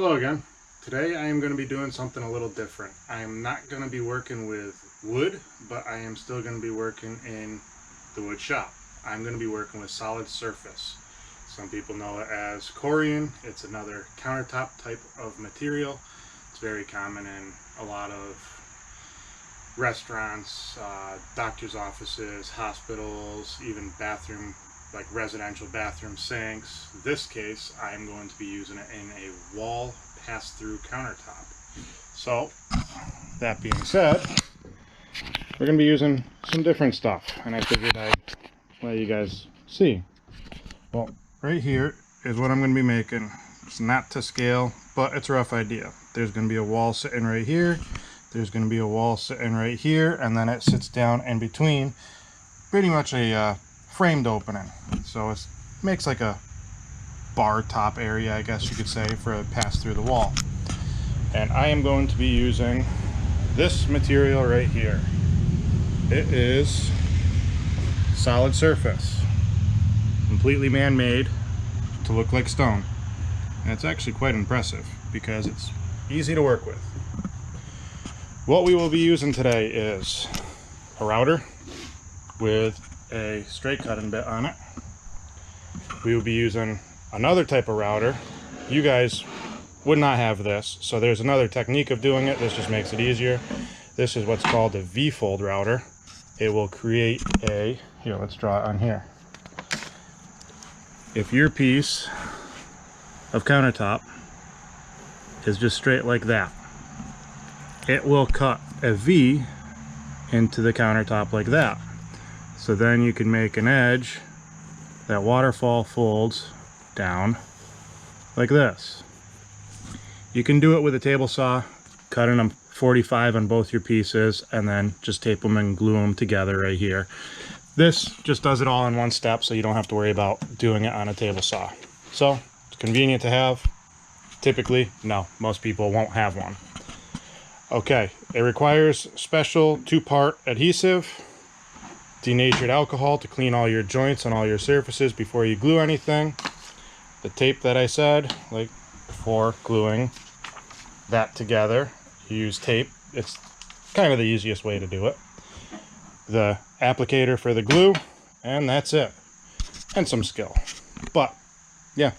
Hello again. Today I am going to be doing something a little different. I am not going to be working with wood, but I am still going to be working in the wood shop. I'm going to be working with solid surface. Some people know it as corian. It's another countertop type of material. It's very common in a lot of restaurants, doctor's offices, hospitals, even bathroom, like residential bathroom sinks. In this case, I'm going to be using it in a wall pass-through countertop. So, that being said, we're going to be using some different stuff, and I figured I'd let you guys see. Well, right here is what I'm going to be making. It's not to scale, but it's a rough idea. There's going to be a wall sitting right here. There's going to be a wall sitting right here, and then it sits down in between, pretty much a framed opening. So it makes like a bar top area, I guess you could say, for a pass through the wall. And I am going to be using this material right here. It is solid surface, completely man-made to look like stone. And it's actually quite impressive because it's easy to work with. What we will be using today is a router with a straight cutting bit on it. We will be using another type of router. You guys would not have this, so there's another technique of doing it. This just makes it easier. This is what's called a V-fold router. It will create a, here, let's draw it on here. If your piece of countertop is just straight like that, it will cut a V into the countertop like that. So then you can make an edge that waterfall folds down like this. You can do it with a table saw, cutting them 45 on both your pieces, and then just tape them and glue them together right here. This just does it all in one step, so you don't have to worry about doing it on a table saw. So it's convenient to have. Typically, no, most people won't have one. Okay, it requires special 2-part adhesive, denatured alcohol to clean all your joints and all your surfaces before you glue anything. The tape that I said, like for gluing that together, you use tape. It's kind of the easiest way to do it. The applicator for the glue, and that's it. And some skill. But, yeah,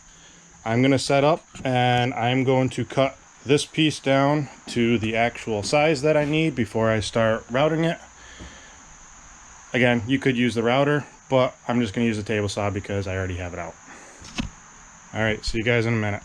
I'm going to set up and I'm going to cut this piece down to the actual size that I need before I start routing it. Again, you could use the router, but I'm just going to use the table saw because I already have it out. Alright, see you guys in a minute.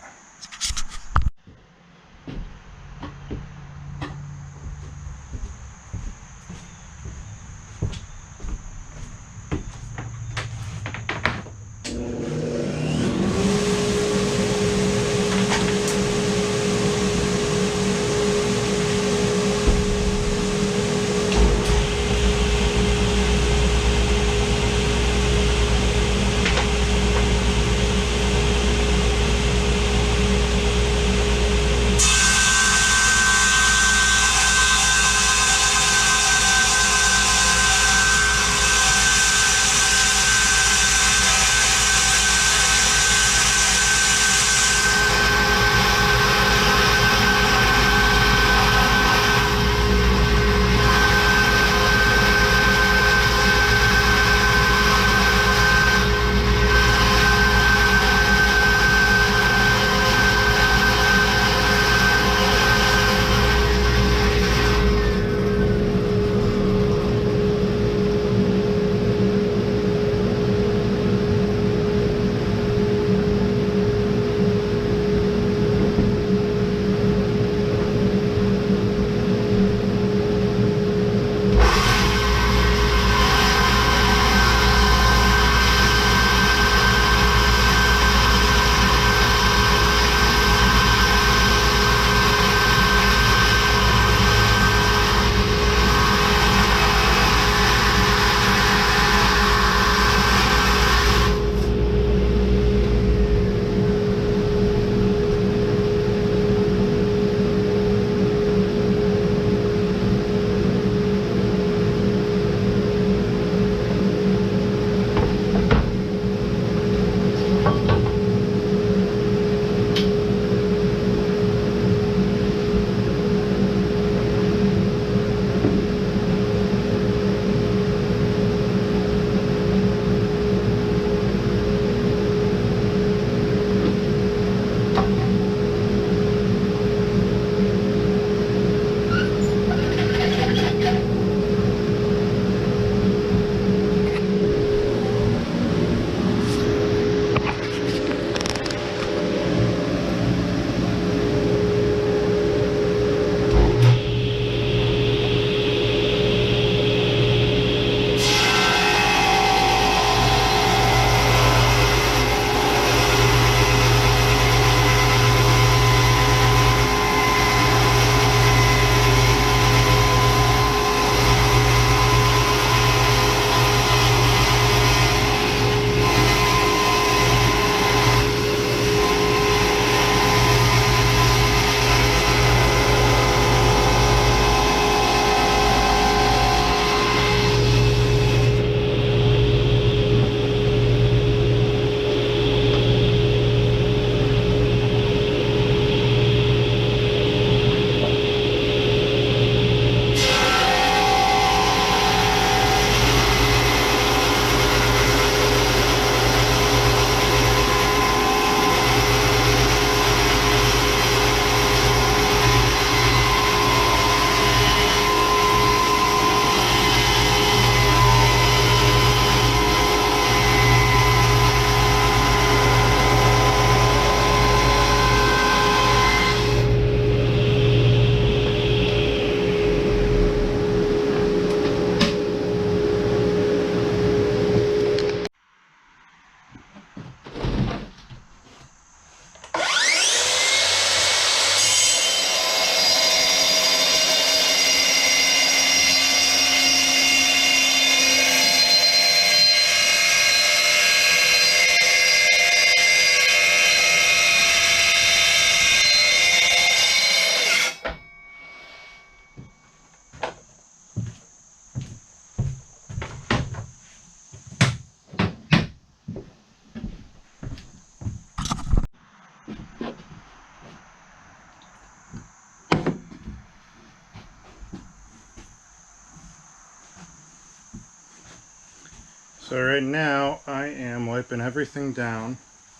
now I am wiping everything down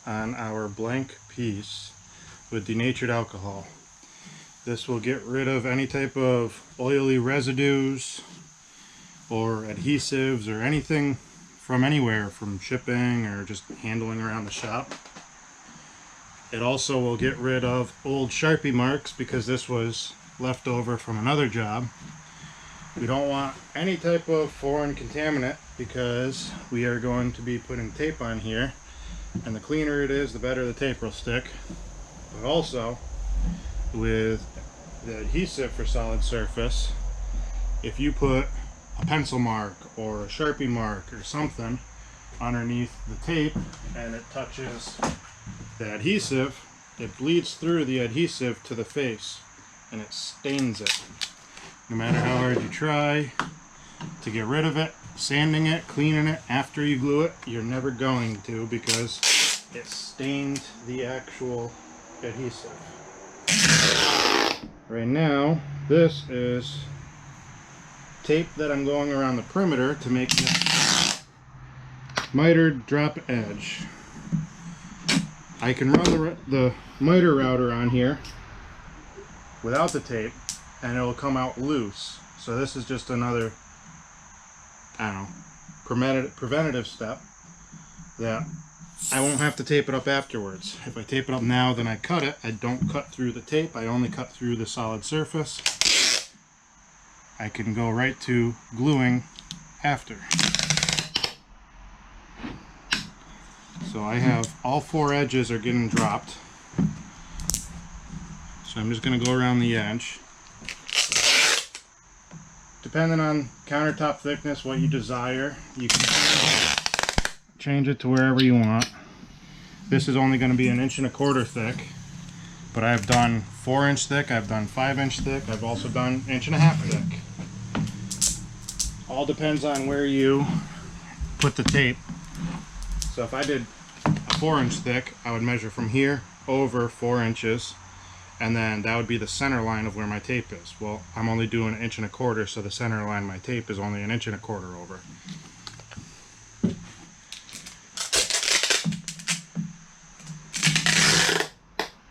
on our blank piece with denatured alcohol. This will get rid of any type of oily residues or adhesives or anything from anywhere, from shipping or just handling around the shop. It also will get rid of old Sharpie marks because this was left over from another job. We don't want any type of foreign contaminant because we are going to be putting tape on here, and the cleaner it is, the better the tape will stick. But also, with the adhesive for solid surface, if you put a pencil mark or a Sharpie mark or something underneath the tape and it touches the adhesive, it bleeds through the adhesive to the face and it stains it. No matter how hard you try to get rid of it, sanding it, cleaning it after you glue it, you're never going to, because it stained the actual adhesive. Right now, this is tape that I'm going around the perimeter to make this mitered drop edge. I can run the miter router on here without the tape and it'll come out loose. So this is just another, I don't know, preventative step that I won't have to tape it up afterwards. If I tape it up now, then I cut it. I don't cut through the tape, I only cut through the solid surface. I can go right to gluing after. So I have all four edges are getting dropped. So I'm just going to go around the edge. Depending on countertop thickness, what you desire, you can change it to wherever you want. This is only going to be 1.25 inches thick, but I've done 4-inch thick, I've done 5-inch thick, I've also done 1.5 inches thick. All depends on where you put the tape. So if I did a 4-inch thick, I would measure from here over 4 inches, and then that would be the center line of where my tape is. Well, I'm only doing 1.25 inches, so the center line of my tape is only 1.25 inches over.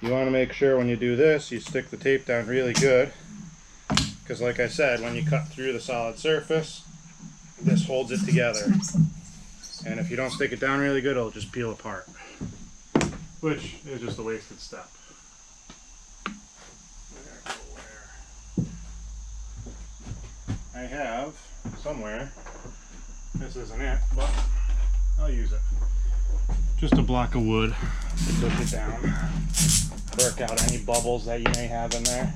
You want to make sure when you do this, you stick the tape down really good, because like I said, when you cut through the solid surface, this holds it together. And if you don't stick it down really good, it'll just peel apart, which is just a wasted step. I have somewhere, this isn't it, but I'll use it. Just a block of wood to push it down, work out any bubbles that you may have in there.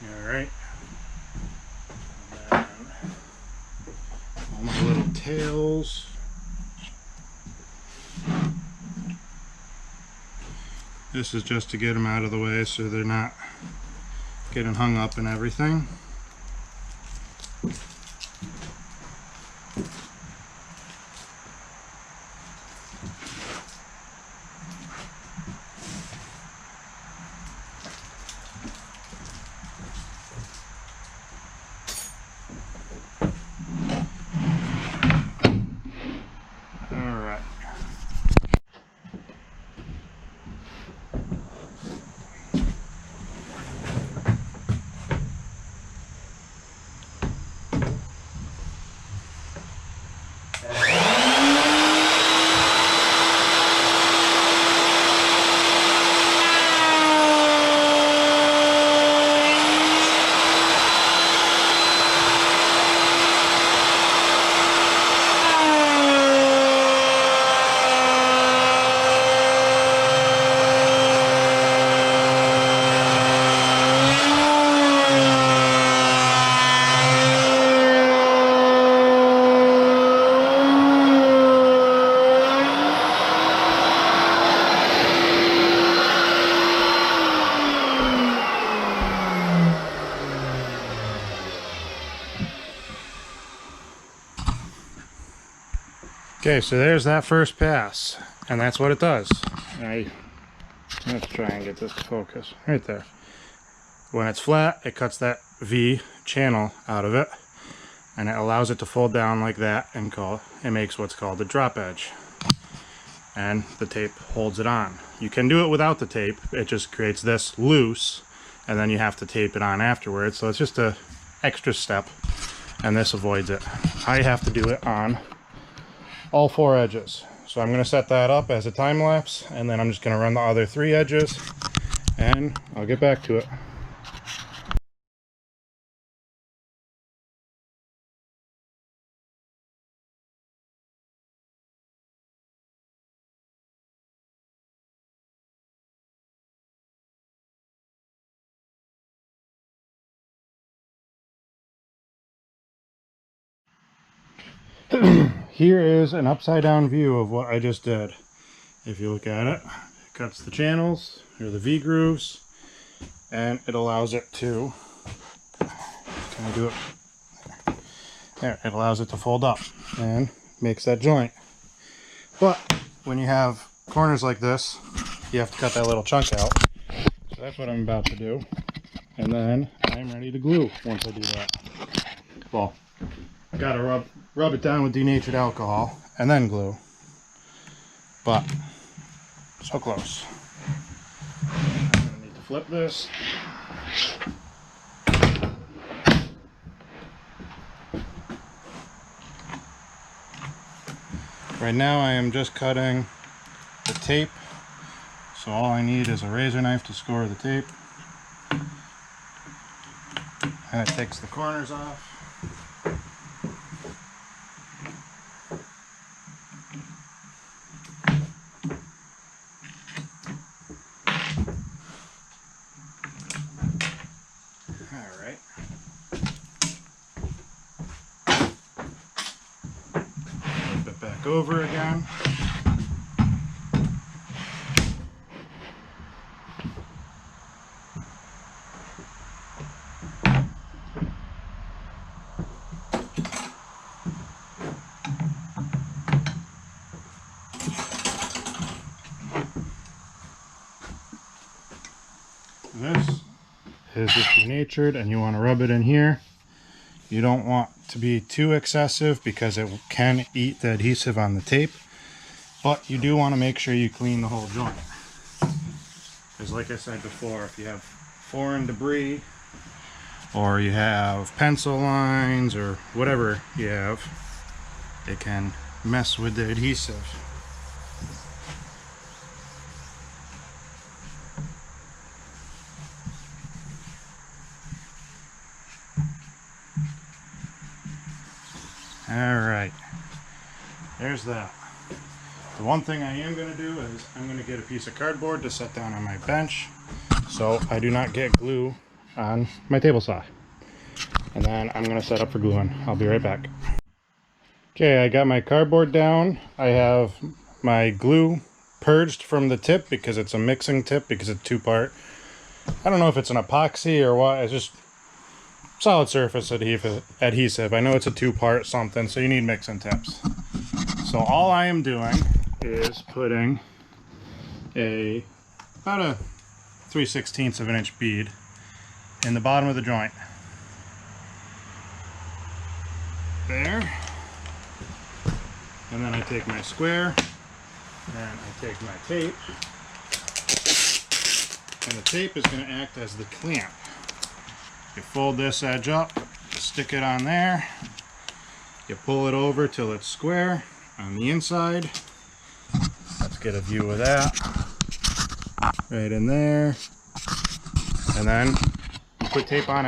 Alright. And then all my little tails. This is just to get them out of the way so they're not getting hung up and everything. Okay, so there's that first pass, and that's what it does. Let's try and get this to focus right there. When it's flat, it cuts that V channel out of it, and it allows it to fold down like that, and it makes what's called a drop edge. And the tape holds it on. You can do it without the tape. It just creates this loose, and then you have to tape it on afterwards. So it's just a extra step, and this avoids it. I have to do it on all 4 edges. So I'm going to set that up as a time lapse, and then I'm just going to run the other 3 edges, and I'll get back to it. Here is an upside down view of what I just did. If you look at it, it cuts the channels, or the V grooves, and it allows it to, can I do it? There, it allows it to fold up and makes that joint. But when you have corners like this, you have to cut that little chunk out. So that's what I'm about to do. And then I'm ready to glue once I do that. Well, I gotta rub it down with denatured alcohol and then glue. But so close. I'm gonna need to flip this. Right now I am just cutting the tape, so all I need is a razor knife to score the tape. And it takes the corners off. Alright. Flip it back over again. This is just denatured, and you want to rub it in here. You don't want to be too excessive because it can eat the adhesive on the tape, but you do want to make sure you clean the whole joint. Because like I said before, if you have foreign debris or you have pencil lines or whatever you have, it can mess with the adhesive. Alright, there's that. The one thing I am going to do is I'm going to get a piece of cardboard to set down on my bench so I do not get glue on my table saw. And then I'm going to set up for gluing. I'll be right back. Okay, I got my cardboard down. I have my glue purged from the tip because it's a mixing tip because it's 2-part. I don't know if it's an epoxy or what. It's just solid surface adhesive. I know it's a 2-part something, so you need mixing tips. So all I am doing is putting about a 3/16 of an inch bead in the bottom of the joint. There. And then I take my square and I take my tape. And the tape is going to act as the clamp. You fold this edge up, stick it on there, you pull it over till it's square on the inside. Let's get a view of that. Right in there. And then you put tape on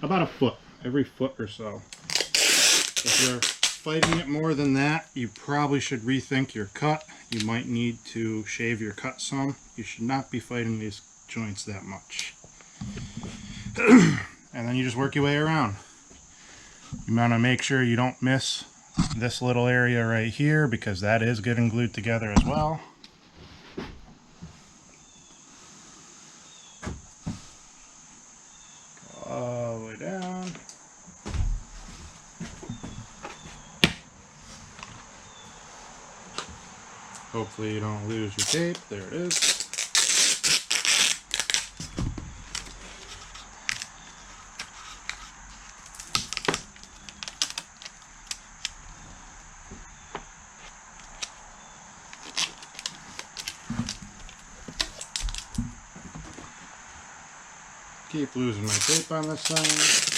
about a foot, every foot or so. If you're fighting it more than that, you probably should rethink your cut. You might need to shave your cut some. You should not be fighting these joints that much. And then you just work your way around. You want to make sure you don't miss this little area right here because that is getting glued together as well. Go all the way down. Hopefully you don't lose your tape. There it is. Keep losing my tape on this thing.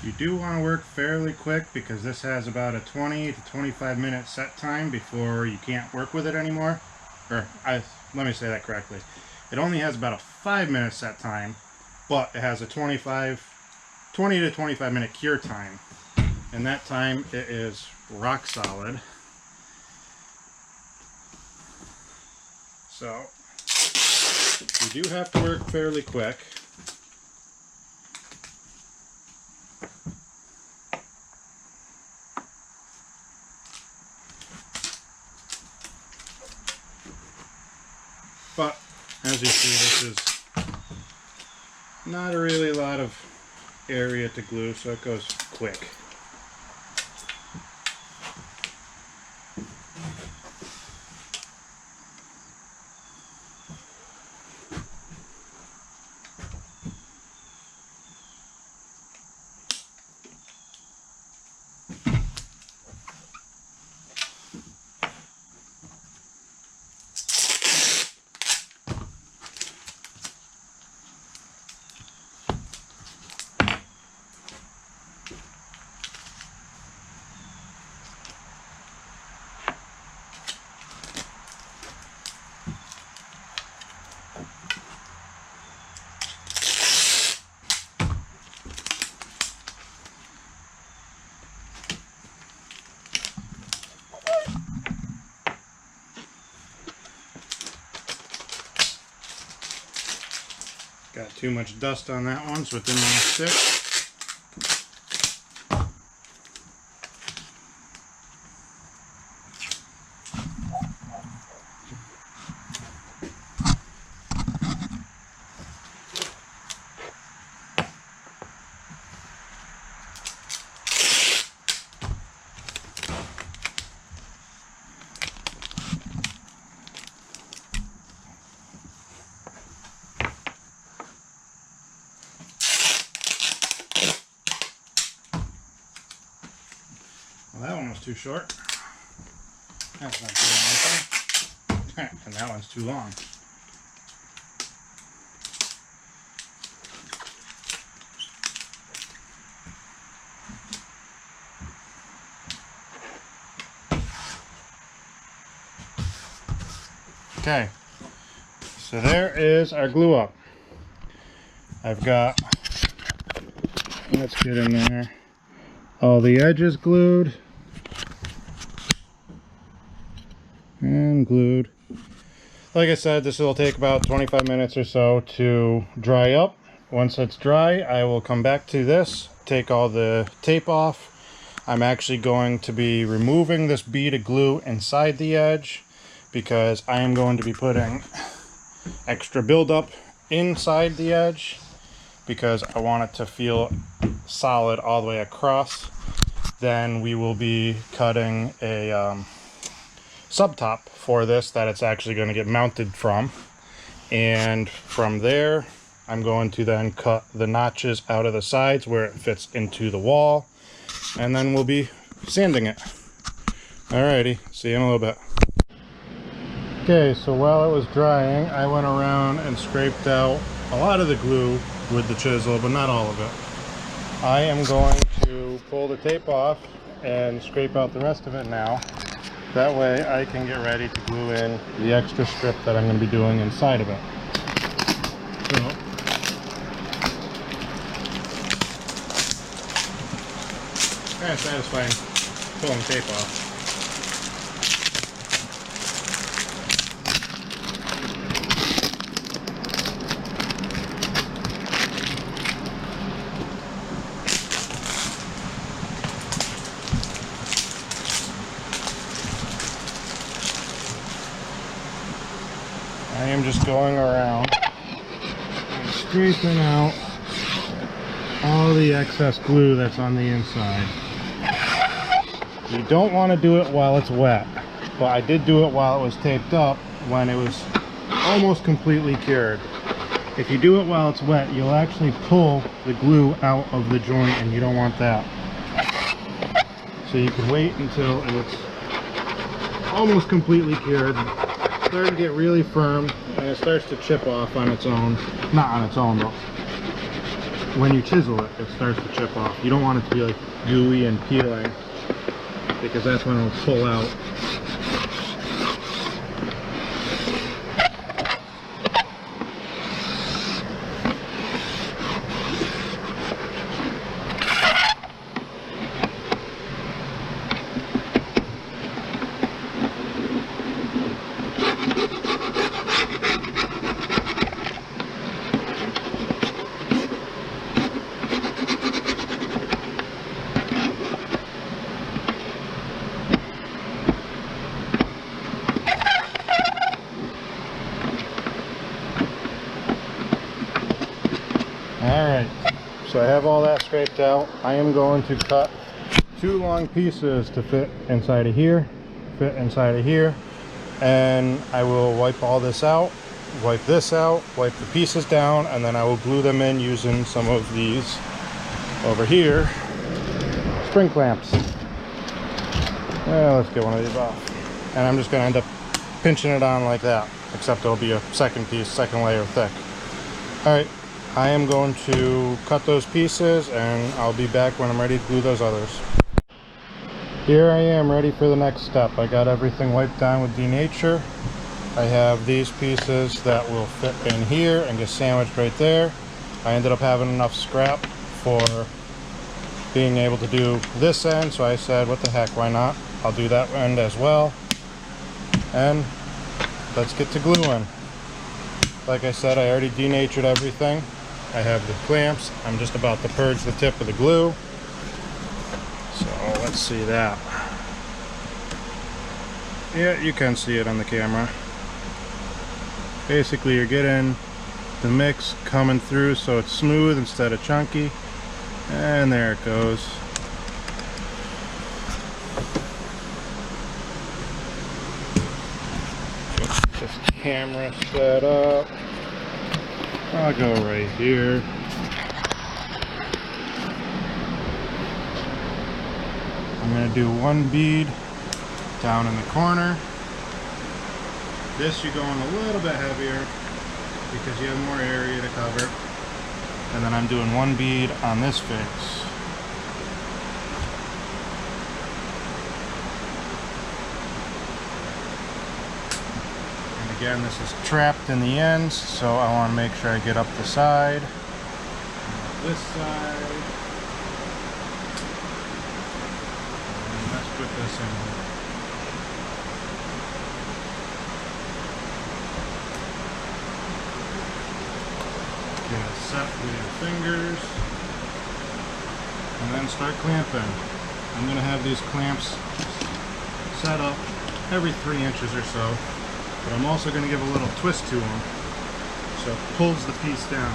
You do want to work fairly quick because this has about a 20 to 25 minute set time before you can't work with it anymore. Let me say that correctly. It only has about a 5-minute set time, but it has a 20 to 25 minute cure time. And that time it is rock solid. So you do have to work fairly quick. But as you see, this is not really a lot of area to glue, so it goes quick. Got too much dust on that one, so it didn't want to stick. Well, that one was too short. That's not doing anything. And that one's too long. Okay, so there is our glue up. I've got, let's get in there, all the edges glued and glued. Like I said, this will take about 25 minutes or so to dry up. Once it's dry, I will come back to this, take all the tape off. I'm actually going to be removing this bead of glue inside the edge because I am going to be putting extra buildup inside the edge because I want it to feel solid all the way across. Then we will be cutting a subtop for this that it's actually going to get mounted from, and from there I'm going to then cut the notches out of the sides where it fits into the wall, and then we'll be sanding it. Alrighty, see you in a little bit. Okay, so while it was drying, I went around and scraped out a lot of the glue with the chisel, but not all of it. I am going to pull the tape off and scrape out the rest of it now. That way I can get ready to glue in the extra strip that I'm going to be doing inside of it. So kind of satisfying pulling tape off. I am just going around and scraping out all the excess glue that's on the inside. You don't want to do it while it's wet, but I did do it while it was taped up when it was almost completely cured. If you do it while it's wet, you'll actually pull the glue out of the joint, and you don't want that. So you can wait until it's almost completely cured. Starting to get really firm, and it starts to chip off on its own. Not on its own, but when you chisel it, it starts to chip off. You don't want it to be like gooey and peeling, because that's when it'll pull out. Alright, so I have all that scraped out. I am going to cut 2 long pieces to fit inside of here, and I will wipe all this out, wipe this out, wipe the pieces down, and then I will glue them in using some of these over here spring clamps. Let's get one of these off. And I'm just going to end up pinching it on like that, except it'll be a second layer thick. Alright, I am going to cut those pieces, and I'll be back when I'm ready to glue those others. Here I am ready for the next step. I got everything wiped down with Denature. I have these pieces that will fit in here and get sandwiched right there. I ended up having enough scrap for being able to do this end, so I said, what the heck, why not? I'll do that end as well. And let's get to gluing. Like I said, I already denatured everything. I have the clamps. I'm just about to purge the tip of the glue. So let's see that. Yeah, you can see it on the camera. Basically, you're getting the mix coming through so it's smooth instead of chunky. And there it goes. Get this camera set up. I'll go right here. I'm going to do 1 bead down in the corner. This you're going a little bit heavier because you have more area to cover. And then I'm doing 1 bead on this face. Again, this is trapped in the ends, so I want to make sure I get up the side. This side. And let's put this in here. Get it set with your fingers. And then start clamping. I'm going to have these clamps set up every 3 inches or so. But I'm also going to give a little twist to them so it pulls the piece down.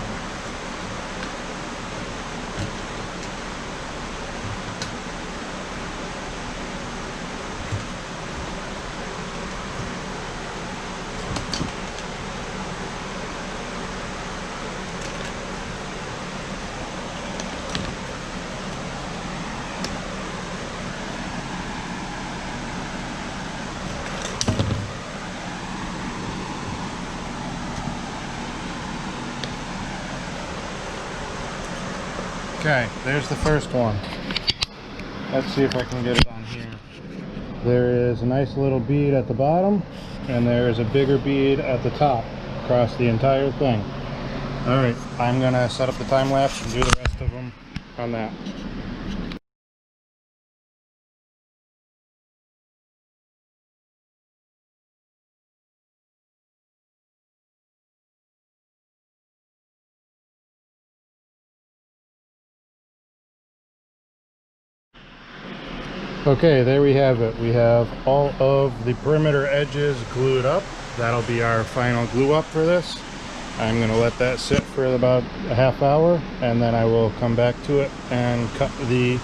Okay, there's the first one. Let's see if I can get it on here. There is a nice little bead at the bottom, and there is a bigger bead at the top across the entire thing. Alright, I'm going to set up the time lapse and do the rest of them on that. Okay, there we have it. We have all of the perimeter edges glued up. That'll be our final glue up for this. I'm going to let that sit for about a half hour, and then I will come back to it and cut the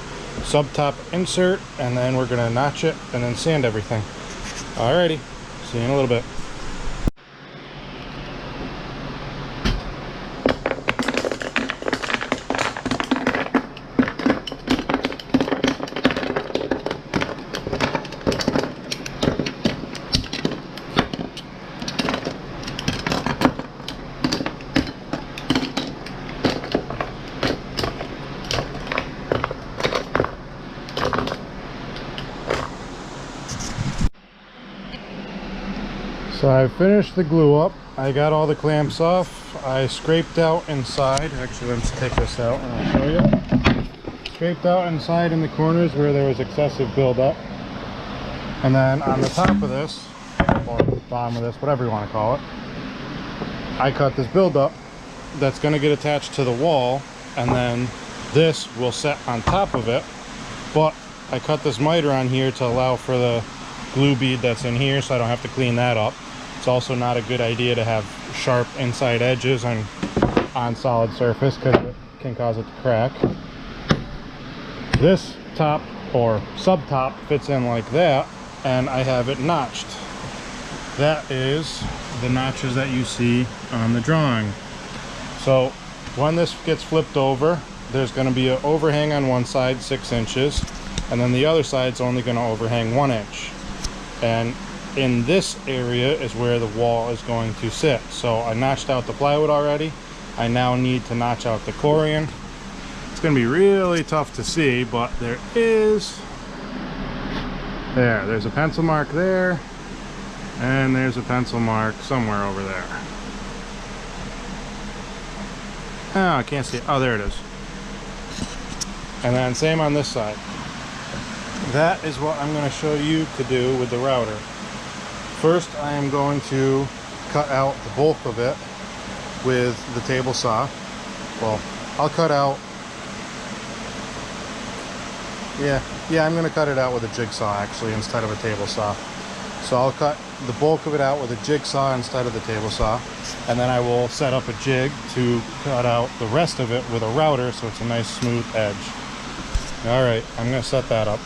subtop insert, and then we're going to notch it and then sand everything. Alrighty, see you in a little bit. So I finished the glue up. I got all the clamps off. I scraped out inside. Actually, let's take this out and I'll show you. Scraped out inside in the corners where there was excessive buildup. And then on the top of this, or bottom of this, whatever you want to call it, I cut this buildup that's going to get attached to the wall, and then this will set on top of it. But I cut this miter on here to allow for the glue bead that's in here, so I don't have to clean that up. It's also not a good idea to have sharp inside edges on solid surface because it can cause it to crack. This top or subtop fits in like that, and I have it notched. That is the notches that you see on the drawing. So when this gets flipped over, there's going to be an overhang on one side 6 inches, and then the other side's only going to overhang 1 inch. And in this area is where the wall is going to sit. So I notched out the plywood already. I now need to notch out the corian. It's going to be really tough to see, but there's a pencil mark there, and there's a pencil mark somewhere over there. Oh, I can't see it. Oh, there it is. And then same on this side. That is what I'm going to show you to do with the router. First, I am going to cut out the bulk of it with the table saw. Well, I'll cut out, I'm going to cut it out with a jigsaw actually instead of a table saw. So I'll cut the bulk of it out with a jigsaw instead of the table saw, and then I will set up a jig to cut out the rest of it with a router so it's a nice smooth edge. Alright, I'm going to set that up.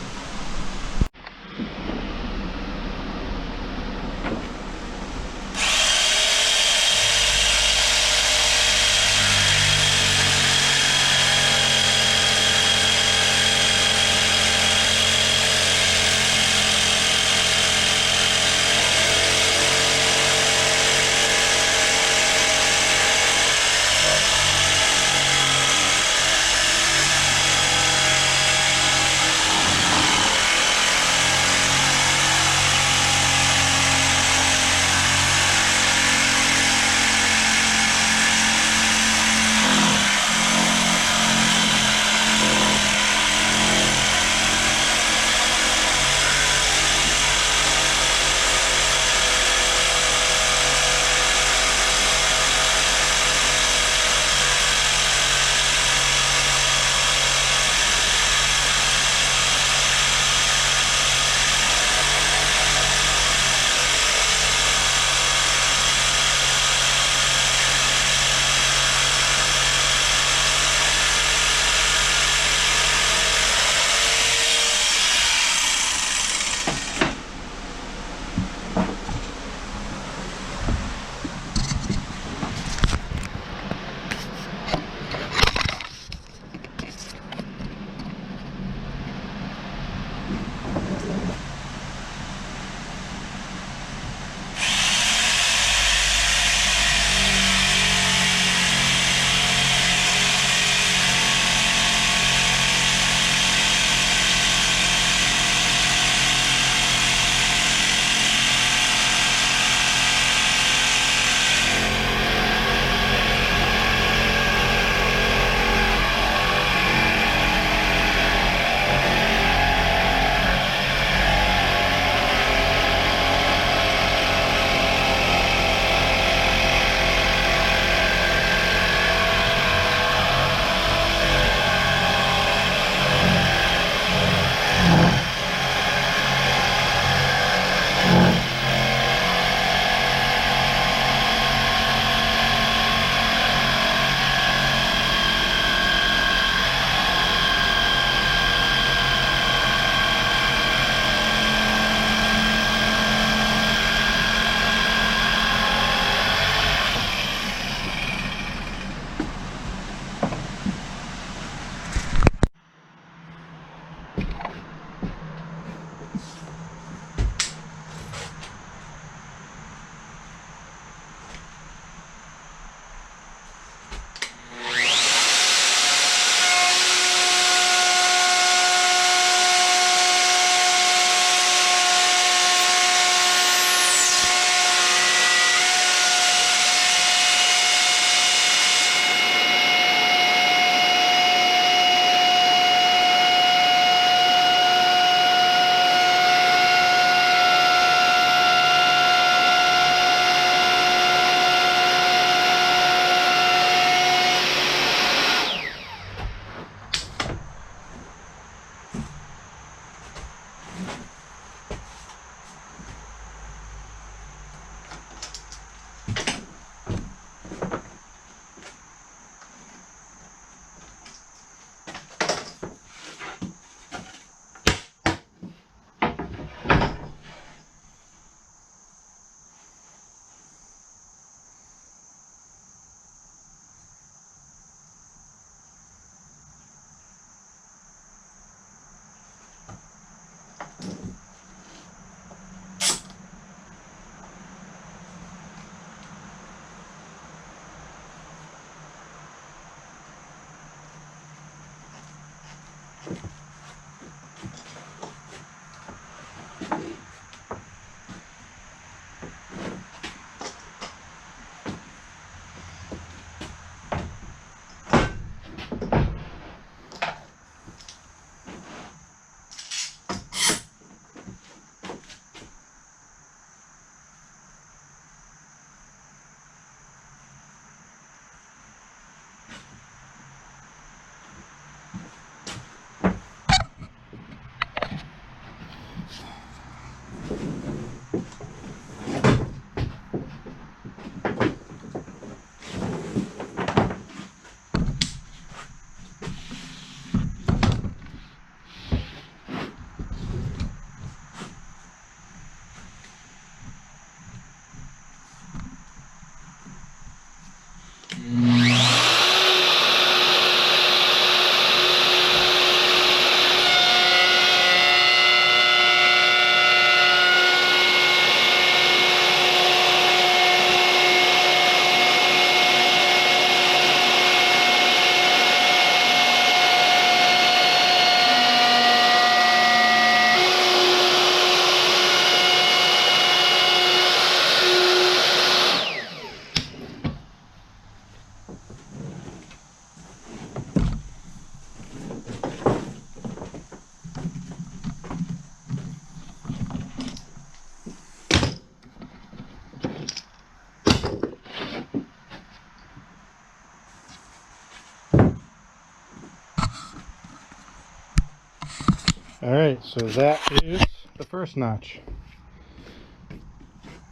Alright, so that is the first notch.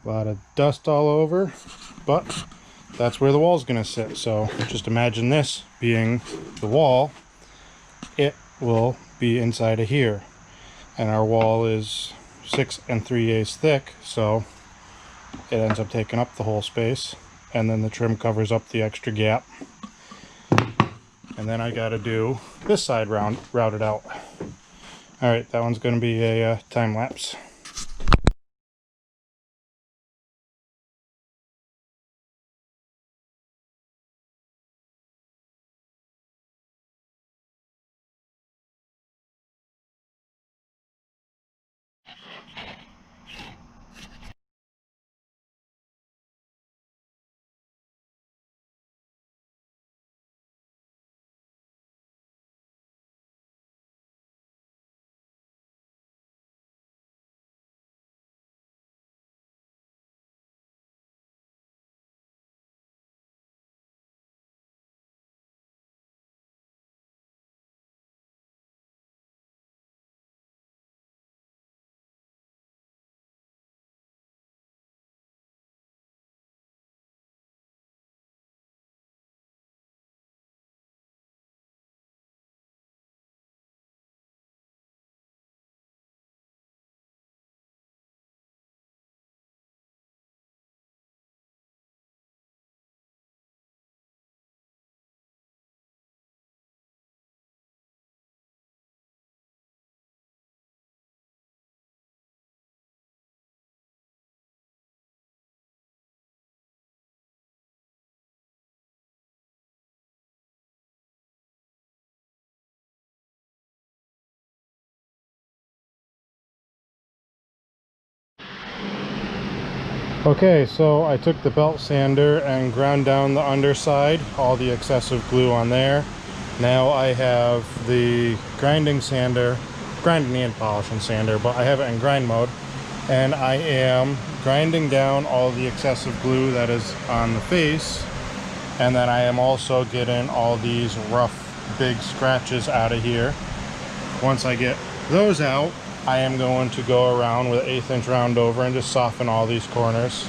A lot of dust all over, but that's where the wall's gonna sit. So just imagine this being the wall. It will be inside of here. And our wall is 6 3/8 thick, so it ends up taking up the whole space. And then the trim covers up the extra gap. And then I gotta do this side route it out. Alright, that one's gonna be a time lapse. Okay, so I took the belt sander and ground down the underside, all the excessive glue on there. Now I have the grinding and polishing sander, but I have it in grind mode. And I am grinding down all the excessive glue that is on the face. And then I am also getting all these rough, big scratches out of here. Once I get those out, I am going to go around with an 1/8 inch round over and just soften all these corners.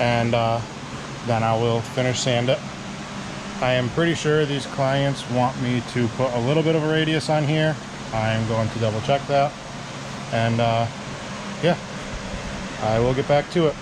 And then I will finish sand it. I am pretty sure these clients want me to put a little bit of a radius on here. I am going to double check that. And yeah, I will get back to it.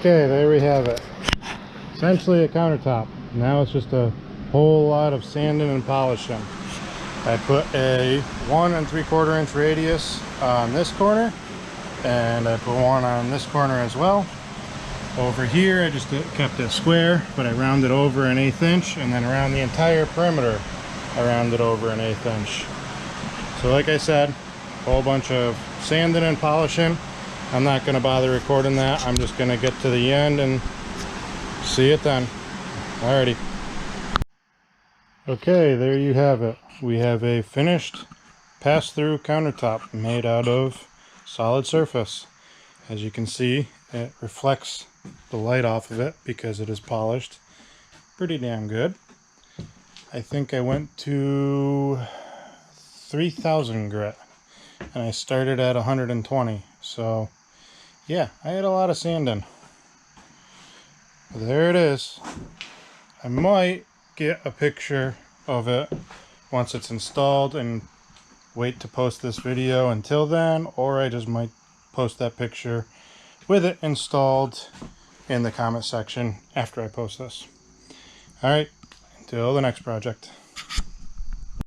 Okay, there we have it. Essentially a countertop. Now it's just a whole lot of sanding and polishing. I put a 1 3/4 inch radius on this corner, and I put one on this corner as well. Over here I just kept it square, but I rounded over an 1/8 inch, and then around the entire perimeter I rounded over an 1/8 inch. So like I said, a whole bunch of sanding and polishing. I'm not going to bother recording that. I'm just going to get to the end and see it then. Alrighty. Okay, there you have it. We have a finished pass-through countertop made out of solid surface. As you can see, it reflects the light off of it because it is polished pretty damn good. I think I went to 3,000 grit and I started at 120. So yeah, I had a lot of sanding. There it is. I might get a picture of it once it's installed and wait to post this video until then, or I just might post that picture with it installed in the comment section after I post this. Alright, until the next project.